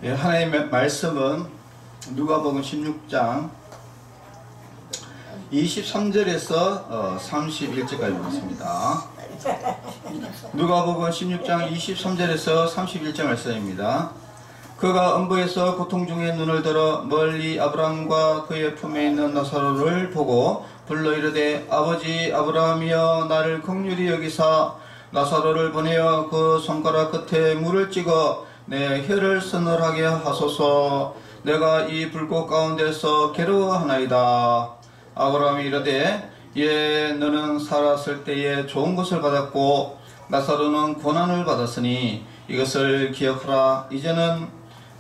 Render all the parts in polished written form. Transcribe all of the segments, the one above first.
예, 하나님의 말씀은 누가복음 16장 23절에서 31절까지 보겠습니다. 누가복음 16장 23절에서 31절 말씀입니다. 그가 음부에서 고통 중에 눈을 들어 멀리 아브라함과 그의 품에 있는 나사로를 보고 불러 이르되 아버지 아브라함이여 나를 긍휼히 여기사 나사로를 보내어 그 손가락 끝에 물을 찍어 내 혀를 서늘하게 하소서. 내가 이 불꽃 가운데서 괴로워하나이다. 아브라함이 이르되 예 너는 살았을 때에 좋은 것을 받았고 나사로는 고난을 받았으니 이것을 기억하라. 이제는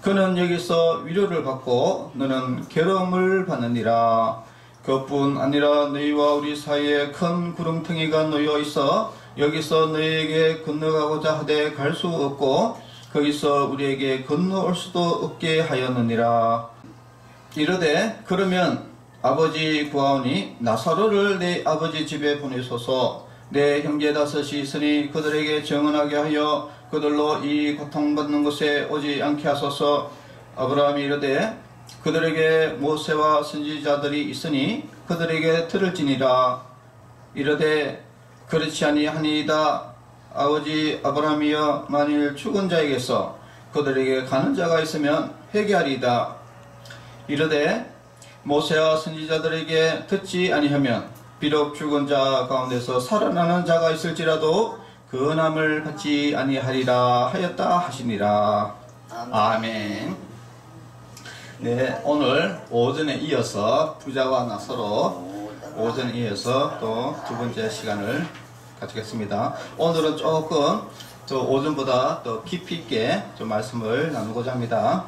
그는 여기서 위로를 받고 너는 괴로움을 받느니라. 그뿐 아니라 너희와 우리 사이에 큰 구름텅이가 놓여 있어 여기서 너희에게 건너가고자 하되 갈 수 없고 거기서 우리에게 건너올 수도 없게 하였느니라. 이르되 그러면 아버지 구하오니 나사로를 내 아버지 집에 보내소서. 내 형제 다섯이 있으니 그들에게 정언하게 하여 그들로 이 고통받는 곳에 오지 않게 하소서. 아브라함이 이르되 그들에게 모세와 선지자들이 있으니 그들에게 들을지니라. 이르되 그렇지 아니하니이다. 아버지 아브라함이여 만일 죽은 자에게서 그들에게 가는 자가 있으면 회개하리이다. 이르되 모세와 선지자들에게 듣지 아니하면 비록 죽은 자 가운데서 살아나는 자가 있을지라도 근함을 받지 아니하리라 하였다 하시니라. 아멘. 네, 오늘 오전에 이어서 부자와 나사로 오전에 이어서 또 두 번째 시간을 가지겠습니다. 오늘은 조금 더 오전보다 더 깊이 있게 좀 말씀을 나누고자 합니다.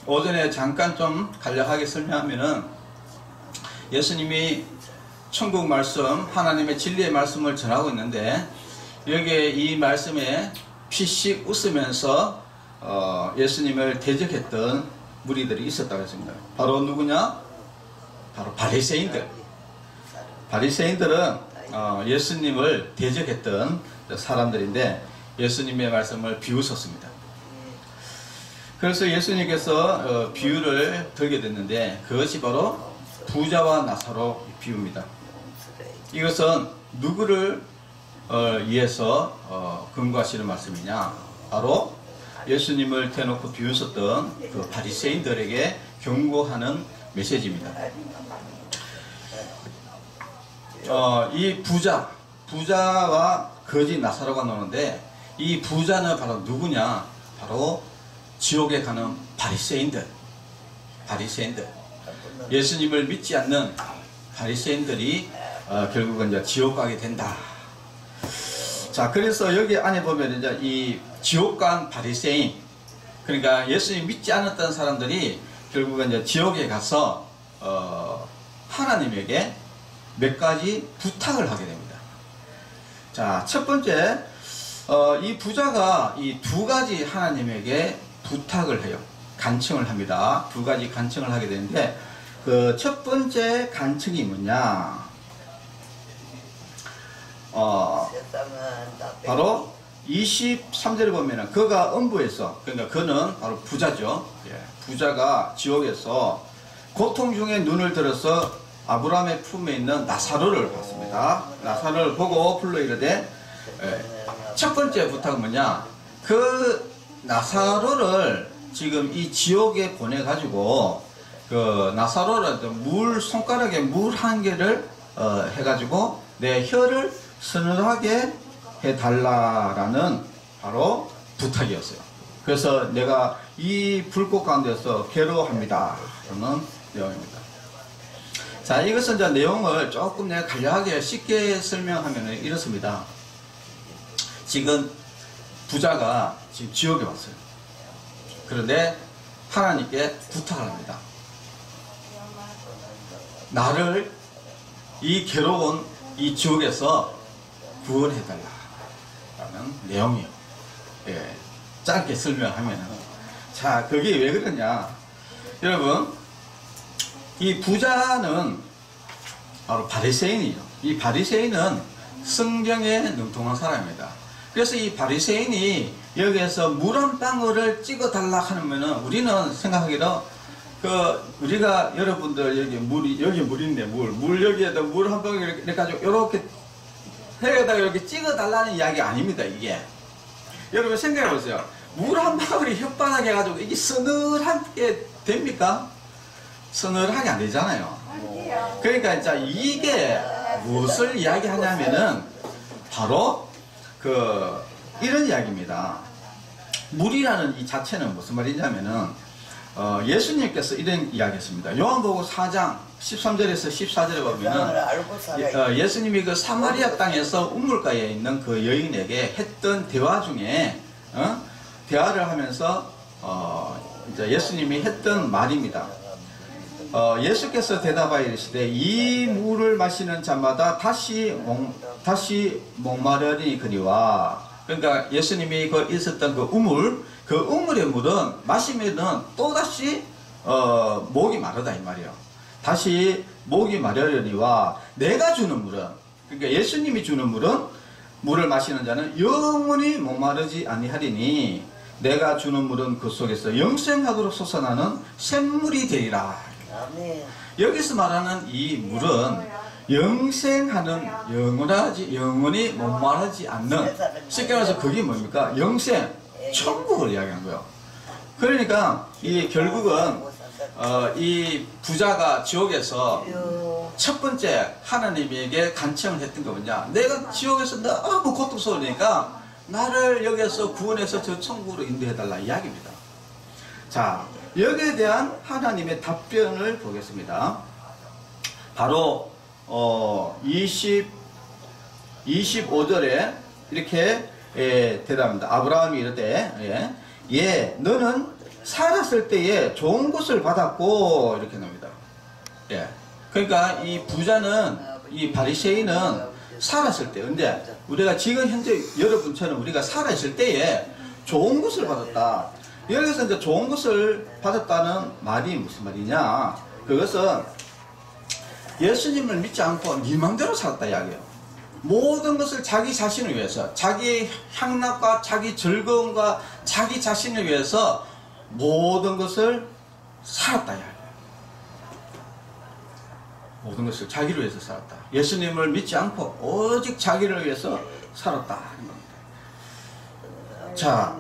오전에 잠깐 좀 간략하게 설명하면은 예수님이 천국 말씀, 하나님의 진리의 말씀을 전하고 있는데 여기에 이 말씀에 피식 웃으면서 예수님을 대적했던 무리들이 있었다고 했습니다. 바로 누구냐? 바로 바리새인들. 바리새인들은 예수님을 대적했던 사람들인데 예수님의 말씀을 비웃었습니다. 그래서 예수님께서 비유를 들게 됐는데 그것이 바로 부자와 나사로 비유입니다. 이것은 누구를 위해서 근거하시는 말씀이냐? 바로 예수님을 대놓고 비웃었던 그 바리새인들에게 경고하는 메시지입니다. 이 부자와 거지 나사로가 나오는데 이 부자는 바로 누구냐? 바로 지옥에 가는 바리새인들. 예수님을 믿지 않는 바리새인들이 결국은 이제 지옥 가게 된다. 자, 그래서 여기 안에 보면 이제 이 지옥 간 바리새인, 그러니까 예수님 믿지 않았던 사람들이 결국은 이제 지옥에 가서 하나님에게 몇 가지 부탁을 하게 됩니다. 자, 첫 번째, 이 부자가 이 두 가지 하나님에게 부탁을 해요. 간청을 합니다. 두 가지 간청을 하게 되는데 그 첫 번째 간청이 뭐냐? 바로 23절에 보면은 그가 음부에서, 그러니까 그는 바로 부자죠. 부자가 지옥에서 고통 중에 눈을 들어서 아브라함의 품에 있는 나사로를 봤습니다. 나사로를 보고 불러 이르되 첫 번째 부탁은 뭐냐? 그 나사로를 지금 이 지옥에 보내가지고 그 나사로를 손가락에 물 한 개를 해가지고 내 혀를 서늘하게 해달라라는 바로 부탁이었어요. 그래서 내가 이 불꽃 가운데서 괴로워합니다 라는 내용입니다. 자, 이것은 이제 내용을 조금 내가 간략하게 쉽게 설명하면 이렇습니다. 지금 부자가 지금 지옥에 왔어요. 그런데 하나님께 부탁을 합니다. 나를 이 괴로운 이 지옥에서 구원해달라 라는 내용이에요. 짧게 설명하면 자, 그게 왜 그러냐? 여러분, 이 부자는 바로 바리새인이에요. 이 바리새인은 성경에 능통한 사람입니다. 그래서 이 바리새인이 여기에서 물 한 방울을 찍어 달라 하면은 우리는 생각하기로 우리가 여러분들 여기 물 있네, 물 여기에다 물 한 방울 이렇게 가지고 이렇게 해에다가 이렇게 찍어 달라는 이야기 아닙니다. 이게 여러분 생각해 보세요. 물 한 방울이 혓바닥에 해가지고 이게 서늘하게 됩니까? 서늘하게 안 되잖아요. 그러니까 이제 이게 무엇을 이야기하냐면은 바로 이런 이야기입니다. 물이라는 이 자체는 무슨 말이냐면은 예수님께서 이런 이야기했습니다. 요한복음 4장 13절에서 14절에 보면은 예수님이 그 사마리아 땅에서 우물가에 있는 그 여인에게 했던 대화 중에 대화를 하면서 이제 예수님이 했던 말입니다. 예수께서 대답하여 이르시되 이 물을 마시는 자마다 다시 목마르니 그리와. 그러니까 예수님이 있었던 그 우물의 물은 마시면은 또다시 목이 마르다 이 말이에요. 다시 목이 마르려니와 내가 주는 물은, 그러니까 예수님이 주는 물을 마시는 자는 영원히 목마르지 아니하리니 내가 주는 물은 그 속에서 영생하도록 솟아나는 샘물이 되리라. 여기서 말하는 이 물은 영생하는, 영원히 목마르지 않는, 쉽게 말해서 그게 뭡니까? 영생, 천국을 이야기한 거예요. 그러니까 이 결국은 이 부자가 지옥에서 첫 번째 하나님에게 간청을 했던 거 뭐냐? 내가 지옥에서 너무 고통스러우니까 나를 여기에서 구원해서 저 천국으로 인도해달라 이야기입니다. 자, 여기에 대한 하나님의 답변을 보겠습니다. 바로 25절에 이렇게 대답합니다. 아브라함이 이르되 너는 살았을 때에 좋은 것을 받았고, 이렇게 나옵니다. 그러니까 이 부자는, 이 바리새인은 살았을 때, 근데 우리가 지금 현재 여러분처럼 우리가 살아있을 때에 좋은 것을 받았다. 여기서 이제 좋은 것을 받았다는 말이 무슨 말이냐? 그것은 예수님을 믿지 않고 네 맘대로 살았다 이야기예요. 모든 것을 자기 자신을 위해서, 자기의 향락과 자기 즐거움과 자기 자신을 위해서 모든 것을 살았다 이야기예요. 모든 것을 자기를 위해서 살았다. 예수님을 믿지 않고 오직 자기를 위해서 살았다 하는 겁니다. 자,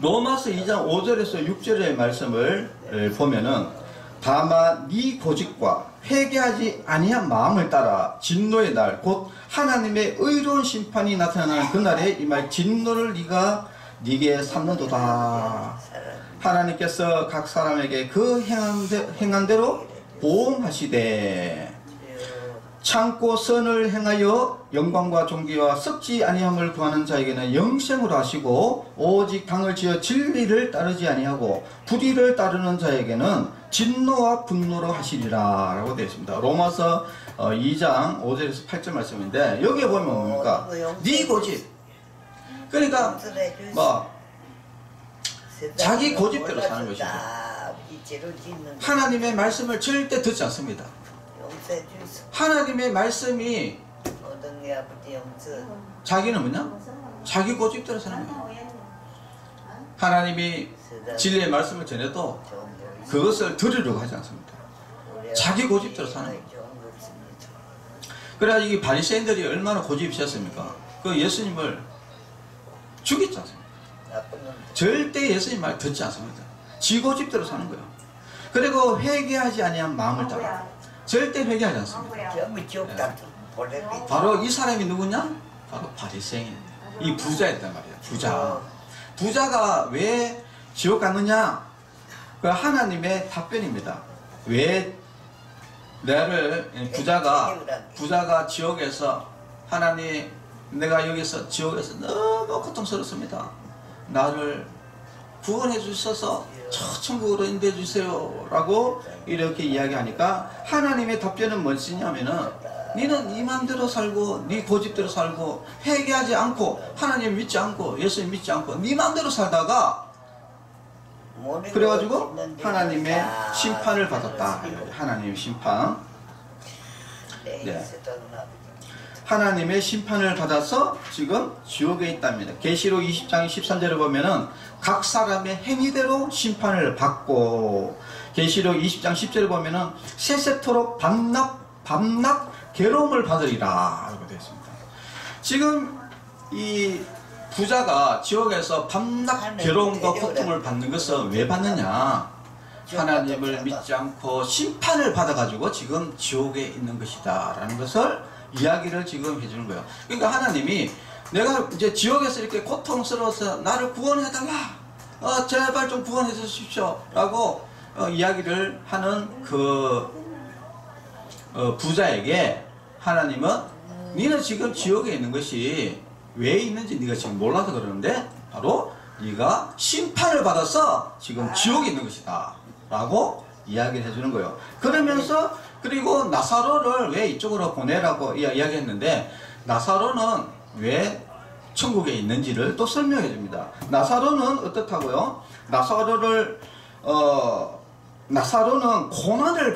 로마서 2장 5절에서 6절의 말씀을 보면은 다만 네 고집과 회개하지 아니한 마음을 따라 진노의 날 곧 하나님의 의로운 심판이 나타나는 그날에 이 말 진노를 네게 삼는도다. 하나님께서 각 사람에게 그 행한 대로 보응하시되 참고 선을 행하여 영광과 존귀와 썩지 아니함을 구하는 자에게는 영생으로 하시고 오직 당을 지어 진리를 따르지 아니하고 불의를 따르는 자에게는 진노와 분노로 하시리라 라고 되어 있습니다. 로마서 2장 5절에서 8절 말씀인데 여기에 보면 뭡니까? 네 고집. 그러니까 자기 고집대로 사는 것이죠. 하나님의 말씀을 절대 듣지 않습니다. 하나님의 말씀이 자기는 뭐냐? 자기 고집대로 사는 거예요. 하나님이 진리의 말씀을 전해도 그것을 들으려고 하지 않습니다. 자기 고집대로 사는 거예요. 그래가지고 이 바리새인들이 얼마나 고집이 셌습니까? 그 예수님을 죽였지 않습니까? 절대 예수님 말 듣지 않습니다. 지 고집대로 사는 거예요. 그리고 회개하지 아니한 마음을 따라 절대 회개하지 않습니다. 바로 이 사람이 누구냐? 바로 바리새인, 이 부자였단 말이에요. 부자가 왜 지옥 갔느냐? 그 하나님의 답변입니다. 왜 부자가 지옥에서, 하나님 내가 여기서 지옥에서 너무 고통스럽습니다. 나를 구원해 주셔서 저 천국으로 인도해 주세요 라고 이렇게 이야기하니까 하나님의 답변은 무엇이냐면은 너는 네 맘대로 살고 네 고집대로 살고 회개하지 않고 하나님 믿지 않고 예수님 믿지 않고 네 맘대로 살다가 그래가지고 하나님의 심판을 받았다. 하나님의 심판. 네. 하나님의 심판을 받아서 지금 지옥에 있답니다. 계시록 20장 13절을 보면은 각 사람의 행위대로 심판을 받고, 계시록 20장 10절을 보면은 세세토록 밤낮 괴로움을 받으리라 라고 되어 있습니다. 지금 이 부자가 지옥에서 밤낮 괴로움과 고통을 받는 것은 왜 받느냐? 하나님을 믿지 않고 심판을 받아가지고 지금 지옥에 있는 것이다 라는 것을 이야기를 지금 해주는 거예요. 그러니까 하나님이 내가 이제 지옥에서 이렇게 고통스러워서 나를 구원해달라, 제발 좀 구원해 주십시오 라고 이야기를 하는 그 부자에게 하나님은 너는 지금 지옥에 있는 것이 왜 있는지 네가 지금 몰라서 그러는데 바로 네가 심판을 받아서 지금 지옥에 있는 것이다 라고 이야기를 해주는 거예요. 그러면서 그리고 나사로를 왜 이쪽으로 보내라고 이야기했는데 나사로는 왜 천국에 있는지를 또 설명해 줍니다. 나사로는 어떻다고요? 나사로는 고난을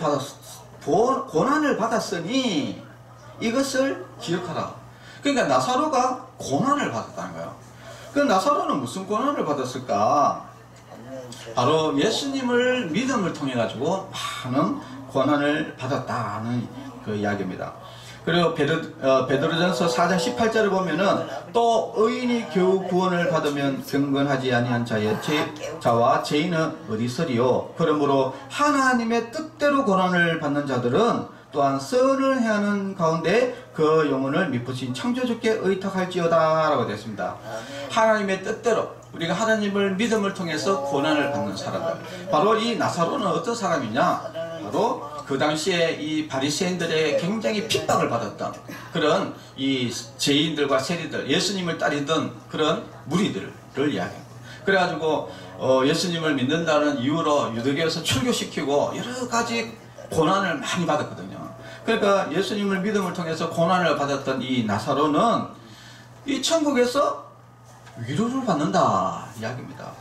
받았으니 이것을 기억하라. 그러니까 나사로가 고난을 받았다는 거예요. 그 나사로는 무슨 고난을 받았을까? 바로 예수님을 믿음을 통해 가지고 많은 고난을 받았다는 그 이야기입니다. 그리고 베드로전서 4장 18절을 보면은 또 의인이 겨우 구원을 받으면 경건하지 아니한 자와 죄인은 어디 있으리요? 그러므로 하나님의 뜻대로 고난을 받는 자들은 또한 선을 행하는 가운데 그 영혼을 미쁘신 창조주께 의탁할지어다 라고 되어 있습니다. 하나님의 뜻대로 우리가 하나님을 믿음을 통해서 고난을 받는 사람들, 바로 이 나사로는 어떤 사람이냐? 바로 그 당시에 이 바리새인들의 굉장히 핍박을 받았던 그런 이 죄인들과 세리들, 예수님을 따르던 그런 무리들을 이야기합니다. 그래가지고 예수님을 믿는다는 이유로 유대교에서 출교시키고 여러 가지 고난을 많이 받았거든요. 그러니까 예수님을 믿음을 통해서 고난을 받았던 이 나사로는 이 천국에서 위로를 받는다 이야기입니다.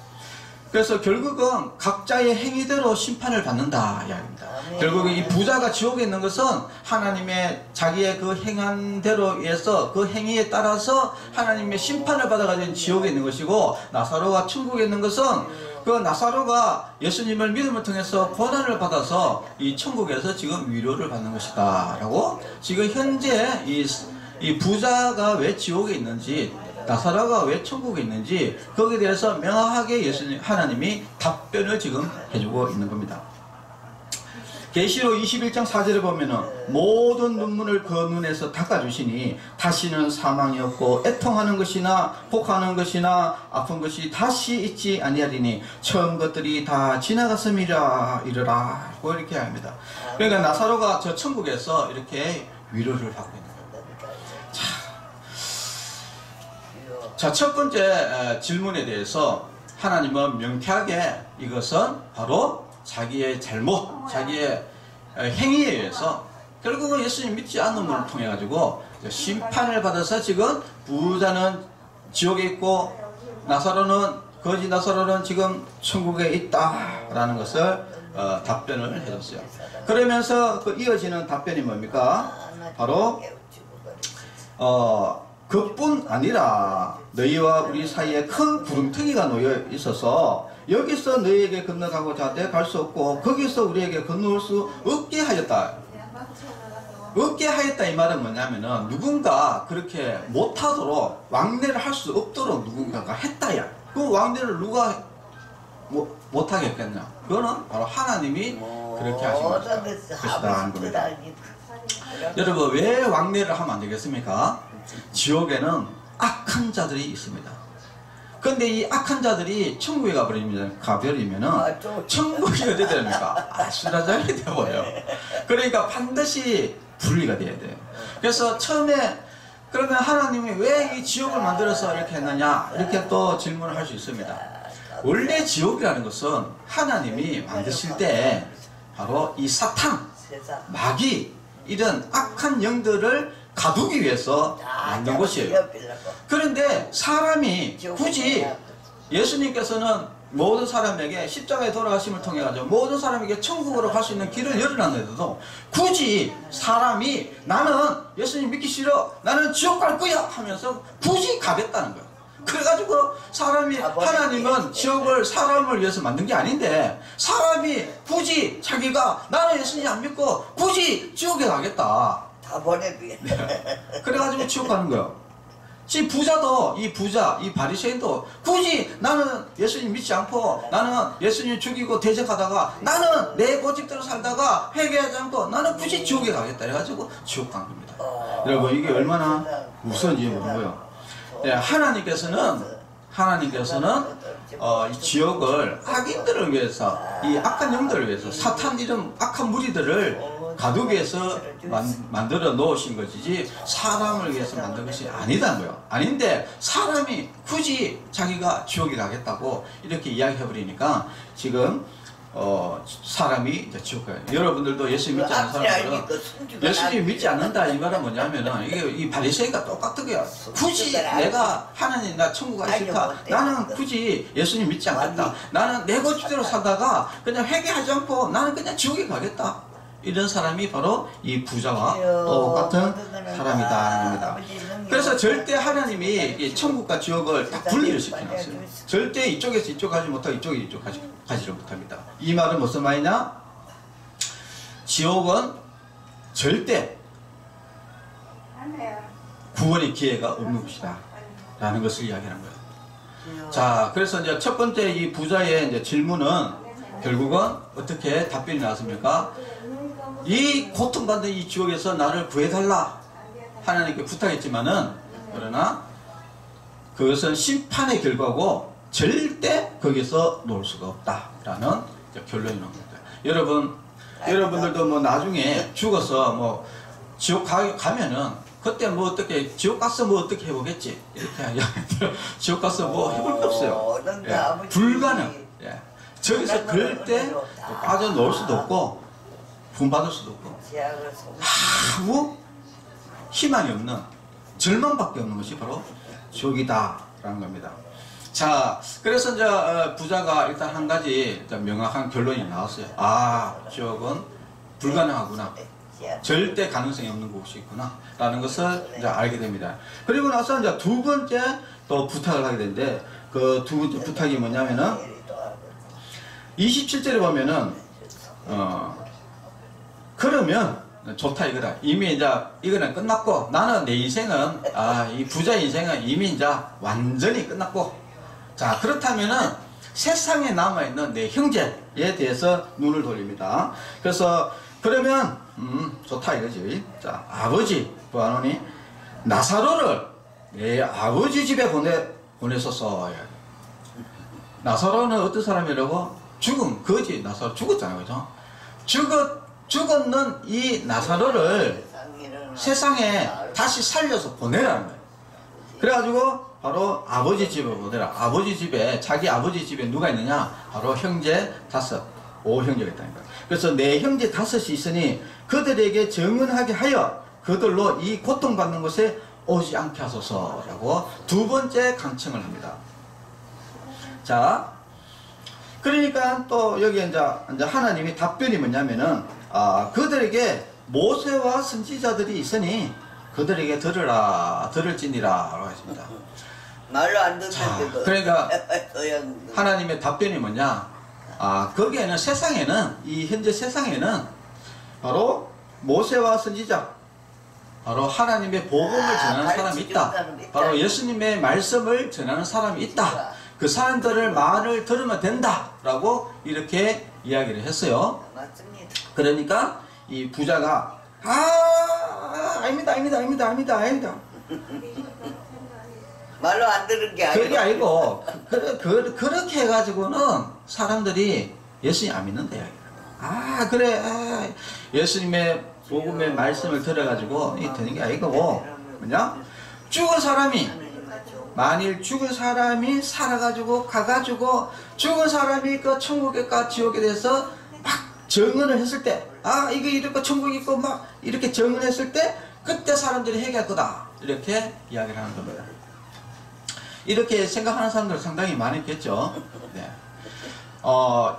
그래서 결국은 각자의 행위대로 심판을 받는다 이야기입니다. 결국은 이 부자가 지옥에 있는 것은 하나님의 자기의 그 행한 대로 해서 그 행위에 따라서 하나님의 심판을 받아가지고 지옥에 있는 것이고, 나사로가 천국에 있는 것은 그 나사로가 예수님을 믿음을 통해서 고난을 받아서 이 천국에서 지금 위로를 받는 것이다 라고 지금 현재 이 부자가 왜 지옥에 있는지, 나사로가 왜 천국에 있는지 거기에 대해서 명확하게 하나님이 답변을 지금 해주고 있는 겁니다. 계시록 21장 4절에 보면은 모든 눈물을 그 눈에서 닦아주시니 다시는 사망이 없고 애통하는 것이나 복하는 것이나 아픈 것이 다시 있지 아니하리니 처음 것들이 다 지나갔음이라 이르라 이렇게 합니다. 그러니까 나사로가 저 천국에서 이렇게 위로를 받고 있는 겁니다. 자, 첫 번째 질문에 대해서 하나님은 명쾌하게 이것은 바로 자기의 잘못, 자기의 행위에 의해서 결국은 예수님 믿지 않음을 통해 가지고 심판을 받아서 지금 부자는 지옥에 있고 거지 나사로는 지금 천국에 있다라는 것을 답변을 해줬어요. 그러면서 그 이어지는 답변이 뭡니까? 바로 그뿐 아니라 너희와 우리 사이에 큰 구름텅이가 놓여 있어서 여기서 너희에게 건너가고자 하되 갈 수 없고 거기서 우리에게 건너올 수 없게 하였다. 없게 하였다 이 말은 뭐냐면은 누군가 그렇게 못하도록 왕래를 할 수 없도록 누군가가 했다야. 그 왕래를 누가 못하겠겠냐? 그거는 바로 하나님이 그렇게 하신 것이다 하는 겁니다. 여러분, 왜 왕래를 하면 안 되겠습니까? 지옥에는 악한 자들이 있습니다. 근데 이 악한 자들이 천국에 가버리면은 천국이 어디 됩니까? 아수라장이 되어버려요. 그러니까 반드시 분리가 돼야 돼요. 그래서 처음에 그러면 하나님이 왜 이 지옥을 만들어서 이렇게 했느냐, 이렇게 또 질문을 할 수 있습니다. 원래 지옥이라는 것은 하나님이 만드실 때 바로 이 사탄, 마귀 이런 악한 영들을 가두기 위해서 만든 곳이에요. 그런데 사람이 굳이 예수님께서는 모든 사람에게 십자가에 돌아가심을 통해 가지고 모든 사람에게 천국으로 갈 수 있는 길을 열어놨는데도 굳이 사람이 나는 예수님 믿기 싫어, 나는 지옥 갈 거야 하면서 굳이 가겠다는 거예요. 그래가지고 사람이, 하나님은 지옥을 사람을 위해서 만든 게 아닌데 사람이 굳이 자기가 나는 예수님 안 믿고 굳이 지옥에 가겠다, 다 보내줘야 돼. 네. 그래가지고 지옥 가는 거예요. 이 부자도, 이 부자, 이 바리새인도 굳이 나는 예수님 믿지 않고 나는 예수님 죽이고 대적하다가 나는 내 고집대로 살다가 회개하지 않고 나는 굳이 지옥에 가겠다 해가지고 지옥 간 겁니다. 여러분, 이게 얼마나 우선인지 모르는 거예요. 네, 하나님께서는 이 지옥을 악인들을 위해서, 이 악한 영들을 위해서, 사탄 이런 악한 무리들을 가두기 위해서 만들어 놓으신 것이지 사람을 위해서 만든 것이 아니다는 거예요. 아닌데 사람이 굳이 자기가 지옥에 가겠다고 이렇게 이야기해 버리니까 지금 사람이 이제 지옥 가요. 여러분들도 예수님 믿지 않는 사람들은 예수님 믿지 않는다 이 말은 뭐냐면은 이게 이 바리새인과 똑같은 거야. 굳이 내가 하나님 나 천국 가기 싫다, 나는 굳이 예수님 믿지 않겠다, 나는 내 고집대로 살다가 그냥 회개하지 않고 나는 그냥 지옥에 가겠다, 이런 사람이 바로 이 부자와 똑같은 사람이다 겁니다. 그래서 절대 하나님이 이 천국과 지옥을 딱 분리를 시켜놨어요. 절대 이쪽에서 이쪽 가지 못하고 이쪽에 이쪽 가지를 못합니다. 이 말은 무슨 말이냐? 지옥은 절대 구원의 기회가 없는 곳이다 라는 것을 이야기하는 거예요. 자, 그래서 이제 첫 번째 이 부자의 이제 질문은 결국은 어떻게 답변이 나왔습니까? 이 고통받는 이 지옥에서 나를 구해달라 하나님께 부탁했지만은, 그러나 그것은 심판의 결과고 절대 거기서 놓을 수가 없다라는 결론이 나옵니다. 여러분들도 뭐 나중에 죽어서 뭐 지옥 가면은 그때 뭐 어떻게 지옥 가서 뭐 어떻게 해보겠지 이렇게 이야기해요. 지옥 가서 뭐 해볼 게 없어요. 예, 불가능. 예. 저기서 절대 빠져놓을 수도 없고 구원받을 수도 없고 아무 희망이 없는 절망밖에 없는 것이 바로 지옥이다 라는 겁니다. 자, 그래서 이제 부자가 일단 한 가지 명확한 결론이 나왔어요. 아, 지옥은 불가능하구나, 절대 가능성이 없는 곳이구나 라는 것을 이제 알게 됩니다. 그리고 나서 이제 두 번째 또 부탁을 하게 되는데, 그 두 번째 부탁이 뭐냐면은 27절에 보면은 그러면 좋다 이거다. 이미 이제 이거는 끝났고 나는 내 인생은 이 부자 인생은 이미 이제 완전히 끝났고, 자 그렇다면은 세상에 남아있는 내 형제에 대해서 눈을 돌립니다. 그래서 그러면 좋다 이거지. 자, 아버지 보아노니 나사로를 내 아버지 집에 보내소서. 나사로는 어떤 사람이라고? 죽은 거지. 나사로 죽었잖아요, 그죠? 죽었는 이 나사로를 세상에 다시 살려서 보내라는 거예요. 그래가지고 바로 아버지 집에 보내라. 아버지 집에, 자기 아버지 집에 누가 있느냐? 바로 형제 5 형제가 있다니까. 그래서 내 형제 5이 있으니 그들에게 정은하게 하여 그들로 이 고통받는 곳에 오지 않게 하소서라고 두 번째 강청을 합니다. 자, 그러니까 또 여기 이제 하나님이 답변이 뭐냐면은 그들에게 모세와 선지자들이 있으니 그들에게 들을지니라 라고 했습니다. 말로 안 듣는데도. 그러니까 하나님의 답변이 뭐냐? 거기에는 세상에는, 이 현재 세상에는 바로 모세와 선지자, 바로 하나님의 복음을 전하는 사람이 있다. 바로 예수님의 말씀을 전하는 사람이 있다. 그 사람들을 말을 들으면 된다 라고 이렇게 이야기를 했어요. 맞습니다. 그러니까 이 부자가 아닙니다. 말로 안 들은 게 아니고. 그게 아니고 그렇게 해가지고는 사람들이 예수님 안 믿는데요. 그래 예수님의 복음의 말씀을 들어가지고 되는 게 아니고 뭐냐? 죽은 사람이, 만일 죽은 사람이 살아가지고 가가지고 죽은 사람이 그 천국과 지옥에 대해서 막 정언을 했을 때, 이거 이렇고 천국이 있고 막 이렇게 정언했을 때 그때 사람들이 회개할 거다 이렇게 이야기를 하는 겁니다. 이렇게 생각하는 사람들 상당히 많았겠죠. 네.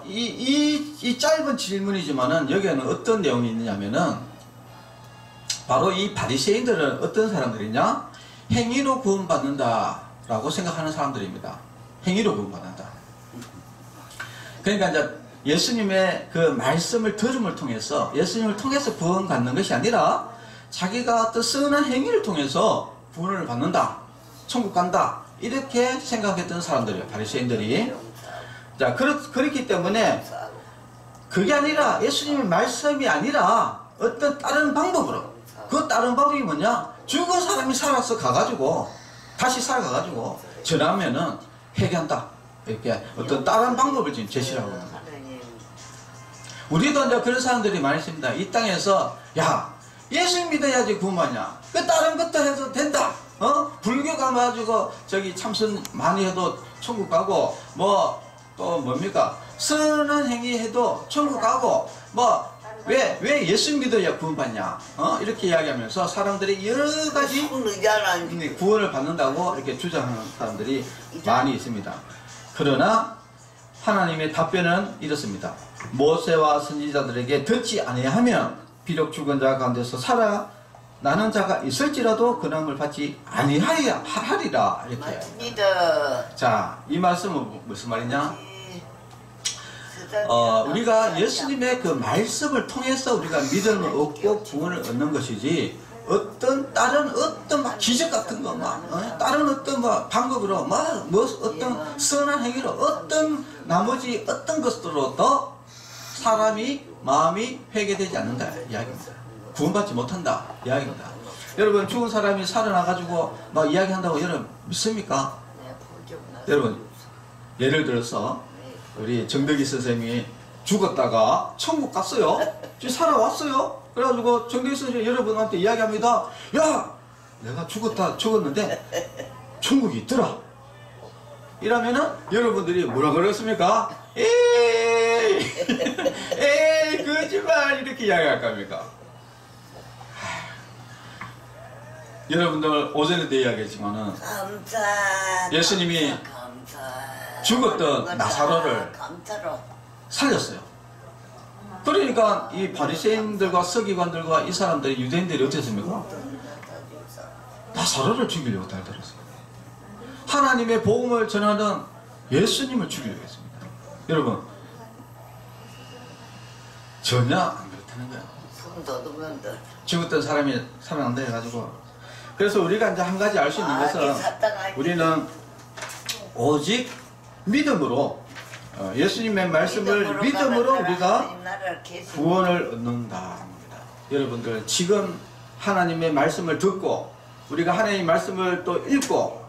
이 짧은 질문이지만은 여기에는 어떤 내용이 있느냐면은 바로 이 바리새인들은 어떤 사람들이냐? 행위로 구원받는다라고 생각하는 사람들입니다. 행위로 구원받는다. 그러니까 이제 예수님의 그 말씀을 들음을 통해서 예수님을 통해서 구원받는 것이 아니라 자기가 어떤 선한 행위를 통해서 구원을 받는다. 천국 간다. 이렇게 생각했던 사람들이에요. 바리새인들이. 자, 그렇기 때문에 그게 아니라 예수님의 말씀이 아니라 어떤 다른 방법으로 그 다른 방법이 뭐냐? 죽은 사람이 살아서 가가지고 다시 살아가가지고 전하면은 회개한다. 이렇게 어떤 다른 방법을 지금 제시를 하고 있는 거예요. 우리도 이제 그런 사람들이 많이 있습니다. 이 땅에서 야 예수 믿어야지 구원받냐? 그 다른 것도 해도 된다. 불교 가가지고 저기 참선 많이 해도 천국 가고 뭐 또 뭡니까? 선한 행위 해도 천국 가고 뭐 왜 예수 믿어야 구원받냐? 이렇게 이야기하면서 사람들이 여러 가지 구원을 받는다고 이렇게 주장하는 사람들이 많이 있습니다. 그러나 하나님의 답변은 이렇습니다. 모세와 선지자들에게 듣지 아니하면 비록 죽은 자 가운데서 살아나는 자가 있을지라도 근함을 받지 아니하리라. 이렇게. 맞습니다. 자, 이 말씀은 무슨 말이냐? 우리가 예수님의 그 말씀을 통해서 우리가 믿음을 얻고 구원을 얻는 것이지 다른 어떤 막 기적 같은 거 다른 어떤 방법으로 어떤 선한 행위로 어떤 나머지 어떤 것으로도 사람이 마음이 회개되지 않는다 이야기입니다. 구원받지 못한다 이야기입니다. 여러분 죽은 사람이 살아나가지고 막 이야기한다고 여러분 믿습니까? 여러분 예를 들어서 우리 정덕이 선생님이 죽었다가 천국 갔어요. 지금 살아왔어요. 그래가지고 정덕이 선생님이 여러분한테 이야기합니다. 야 내가 죽었는데 천국이 있더라. 이러면은 여러분들이 뭐라 그랬습니까? 에이 거짓말 이렇게 이야기할 겁니까? 여러분들 오전에도 이야기했지만은 예수님이 죽었던 나사로를 살렸어요. 그러니까 이 바리새인들과 서기관들과 이 사람들이 유대인들이 어땠습니까? 나사로를 죽이려고 달려들었어요. 하나님의 복음을 전하는 예수님을 죽이려고 했습니다. 여러분 전혀 안 그렇다는 거예요. 죽었던 사람이 살아난다 해가지고. 그래서 우리가 이제 한 가지 알 수 있는 것은 우리는 오직 믿음으로 예수님의 말씀을 믿음으로 우리가 구원을 얻는다. 여러분들 지금 하나님의 말씀을 듣고 우리가 하나님의 말씀을 또 읽고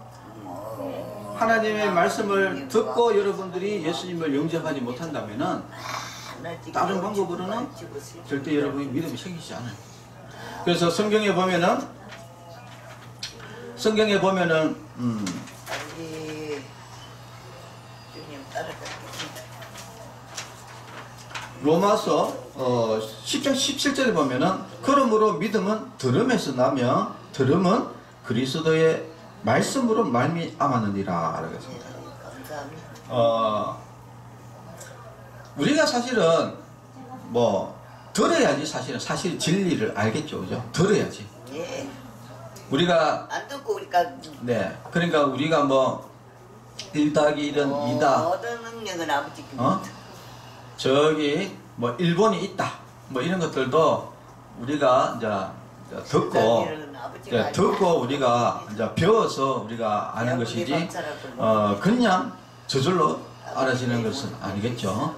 하나님의 말씀을 듣고 여러분들이 예수님을 영접하지 못한다면은 다른 방법으로는 절대 여러분이 믿음이 생기지 않아요. 그래서 성경에 보면은 로마서 10장 17절에 보면은 그러므로 믿음은 들음에서 나며 들음은 그리스도의 말씀으로 말미암았느니라 라고 했습니다. 우리가 사실은 들어야지 사실 진리를 알겠죠, 그죠? 들어야지. 예. 우리가 안 듣고 우리가 그러니까 우리가 1 더하기 1은 2다. 모든 능력은 아버지 저기 일본이 있다. 이런 것들도 우리가 이제 듣고 우리가 이제 배워서 우리가 아는 것이지 그냥 저절로 알아지는 것은 아니겠죠.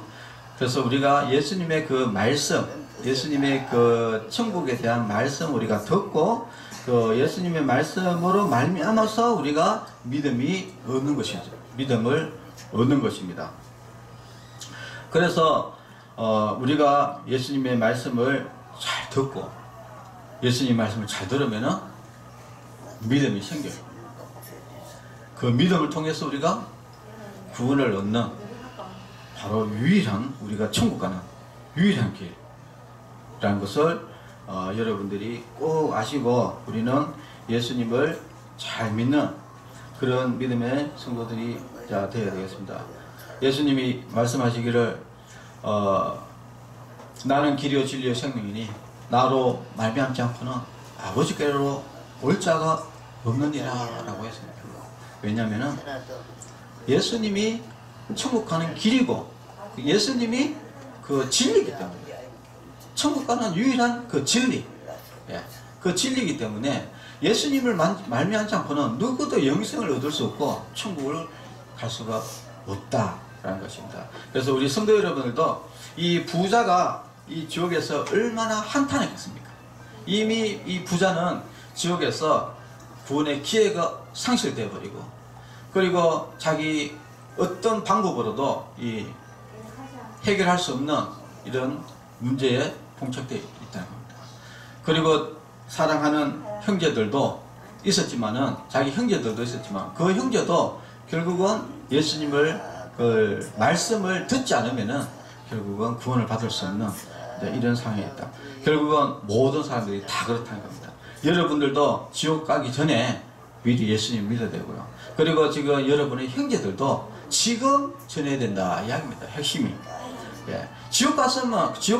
그래서 우리가 예수님의 그 말씀, 예수님의 그 천국에 대한 말씀 우리가 듣고 그 예수님의 말씀으로 말미암아서 우리가 믿음이 얻는 것이죠. 믿음을 얻는 것입니다. 그래서 우리가 예수님의 말씀을 잘 듣고 예수님 말씀을 잘 들으면은 믿음이 생겨요. 그 믿음을 통해서 우리가 구원을 얻는 바로 유일한 우리가 천국 가는 유일한 길이라는 것을 여러분들이 꼭 아시고 우리는 예수님을 잘 믿는 그런 믿음의 성도들이 되어야 되겠습니다. 예수님이 말씀하시기를 나는 길이요 진리요 생명이니 나로 말미암지 않고는 아버지께로 올 자가 없느니라 라고 했습니다. 왜냐하면 예수님이 천국 가는 길이고 예수님이 그 진리이기 때문에 천국 가는 유일한 그 진리, 그 진리이기 때문에 예수님을 말미암지 않고는 누구도 영생을 얻을 수 없고 천국을 갈 수가 없다라는 것입니다. 그래서 우리 성도 여러분들도 이 부자가 이 지옥에서 얼마나 한탄했겠습니까? 이미 이 부자는 지옥에서 구원의 기회가 상실되어 버리고 그리고 자기 어떤 방법으로도 이 해결할 수 없는 이런 문제에 봉착되어 있다는 겁니다. 그리고 사랑하는 형제들도 있었지만은 자기 형제들도 있었지만 그 형제도 결국은 예수님을 그 말씀을 듣지 않으면은 결국은 구원을 받을 수 없는 이런 상황이 있다. 결국은 모든 사람들이 다 그렇다는 겁니다. 여러분들도 지옥 가기 전에 미리 예수님 믿어야 되고요. 그리고 지금 여러분의 형제들도 지금 전해야 된다 이야기입니다. 핵심이. 예. 지옥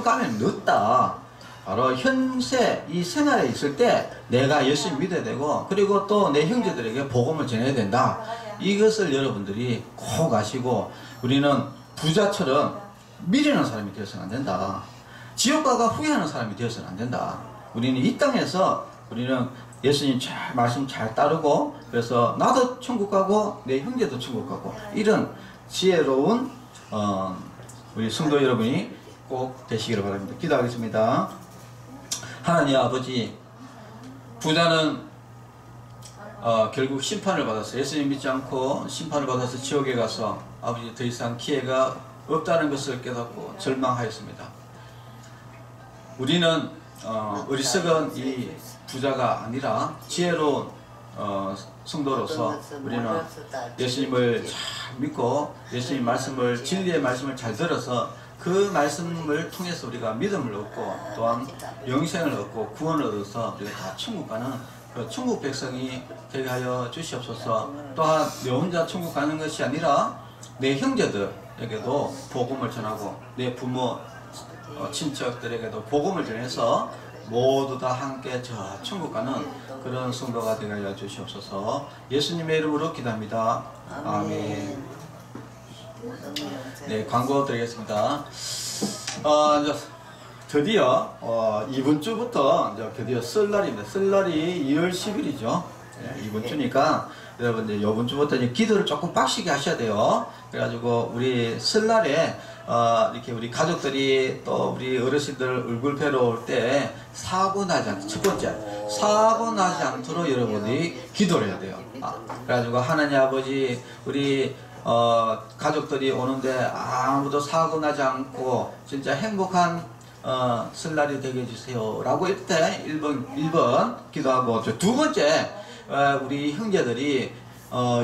가면 늦다. 바로 현세 이 생활에 있을 때 내가 예수님 믿어야 되고 그리고 또 내 형제들에게 복음을 전해야 된다. 이것을 여러분들이 꼭 아시고 우리는 부자처럼 미련한 사람이 되어서는 안 된다. 지옥가가 후회하는 사람이 되어서는 안 된다. 우리는 이 땅에서 우리는 예수님 말씀 잘 따르고 그래서 나도 천국 가고 내 형제도 천국 가고 이런 지혜로운 우리 성도 여러분이 꼭 되시기를 바랍니다. 기도하겠습니다. 하나님 아버지, 부자는 결국 심판을 받아서 예수님 믿지 않고 심판을 받아서 지옥에 가서 아버지 더 이상 기회가 없다는 것을 깨닫고 절망하였습니다. 우리는 어리석은 이 부자가 아니라 지혜로운 성도로서 우리는 예수님을 잘 믿고 예수님 말씀을 진리의 말씀을 잘 들어서 그 말씀을 통해서 우리가 믿음을 얻고 또한 영생을 얻고 구원을 얻어서 우리가 다 천국 가는 그 천국 백성이 되게 하여 주시옵소서. 또한 내 혼자 천국 가는 것이 아니라 내 형제들에게도 복음을 전하고 내 부모 친척들에게도 복음을 전해서 모두 다 함께 저 천국 가는 그런 성도가 되게 하여 주시옵소서. 예수님의 이름으로 기도합니다. 아멘. 네, 광고 드리겠습니다. 드디어 이번 주부터 이제 드디어 설날입니다. 설날이 2월 10일이죠. 네, 이번 주니까 여러분들 이번 주부터 이제 기도를 조금 빡시게 하셔야 돼요. 그래가지고 우리 설날에 이렇게 우리 가족들이 또 우리 어르신들 얼굴 뵈러 올 때 사고 나지 않도록 첫 번째 사고 나지 않도록 여러분이 기도를 해야 돼요. 그래가지고 하나님 아버지 우리 가족들이 오는데 아무도 사고 나지 않고 진짜 행복한 설날이 되게 해주세요 라고 이때 1번 기도하고 두 번째 우리 형제들이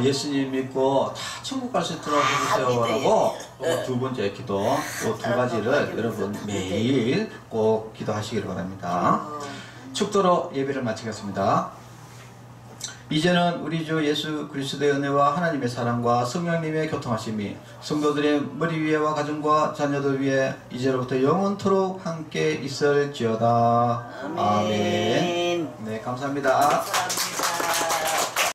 예수님 믿고 다 천국 갈 수 있도록 해주세요 라고 두 번째 기도 두 가지를 여러분 매일 꼭 기도하시기를 바랍니다. 축도로 예배를 마치겠습니다. 이제는 우리 주 예수 그리스도의 은혜와 하나님의 사랑과 성령님의 교통하심이 성도들의 머리 위에와 가정과 자녀들 위에 이제로부터 영원토록 함께 있을지어다. 아멘. 네, 감사합니다.